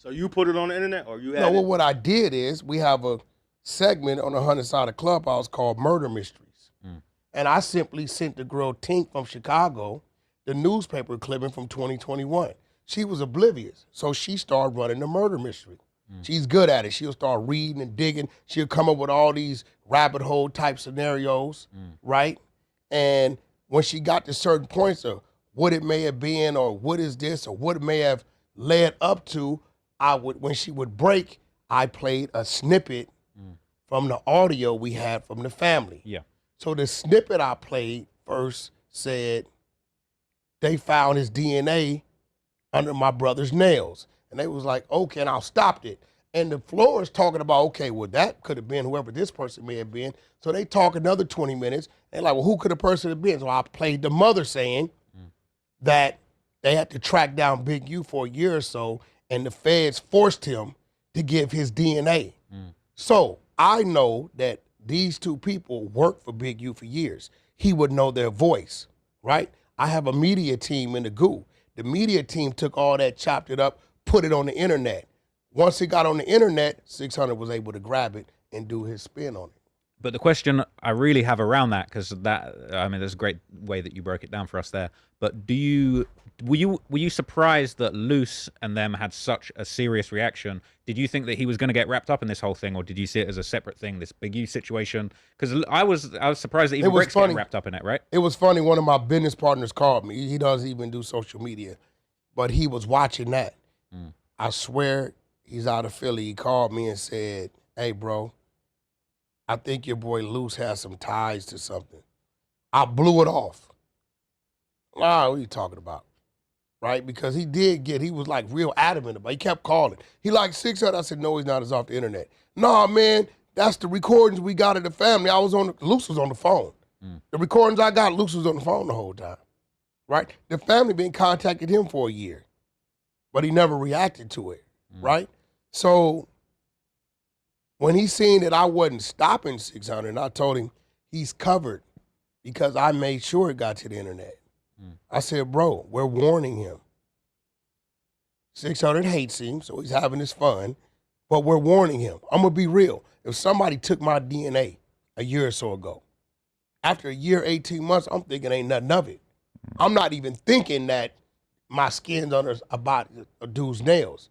So you put it on the internet, or you had No, well, it? what I did is we have a segment on the 100 side of Clubhouse called Murder Mysteries. And I simply sent the girl Tink from Chicago the newspaper clipping from 2021. She was oblivious, so she started running the murder mystery. She's good at it. She'll start reading and digging. She'll come up with all these rabbit hole type scenarios, right? And when she got to certain points of what it may have been or what is this or what it may have led up to, when she would break, I played a snippet from the audio we had from the family. Yeah. So the snippet I played first said they found his DNA under my brother's nails. And they was like, okay, and I stopped it. And the floor is talking about, okay, well, that could have been whoever this person may have been. So they talk another 20 minutes. And like, well, who could the person have been? So I played the mother saying that they had to track down Big U for a year or so, and the feds forced him to give his DNA. So I know that these two people worked for Big U for years. He would know their voice, right? I have a media team in the GOO. The media team took all that, chopped it up, put it on the internet. Once it got on the internet, 600 was able to grab it and do his spin on it. But the question I really have around that, because that, I mean, there's a great way that you broke it down for us there. But were you surprised that Luce and them had such a serious reaction? Did you think that he was going to get wrapped up in this whole thing, or did you see it as a separate thing, this Big U situation? Because I was surprised that even Brick's getting wrapped up in it, right? It was funny. One of my business partners called me. He doesn't even do social media, but he was watching that. I swear he's out of Philly. He called me and said, "Hey, bro, I think your boy Luce has some ties to something." I blew it off. What are you talking about? Right? Because he was like real adamant about it. He kept calling. He like 600. I said, no, he's not. It's off the internet. Nah, man, that's the recordings we got of the family. Luce was on the phone. The recordings I got, Luce was on the phone the whole time. Right? The family been contacted him for a year, but he never reacted to it. Right? So when he seen that I wasn't stopping 600, I told him he's covered because I made sure it got to the internet. I said, bro, we're warning him. 600 hates him, so he's having his fun, but we're warning him. I'm going to be real. If somebody took my DNA a year or so ago, after a year, 18 months, I'm thinking ain't nothing of it. I'm not even thinking that my skin's under a dude's nails.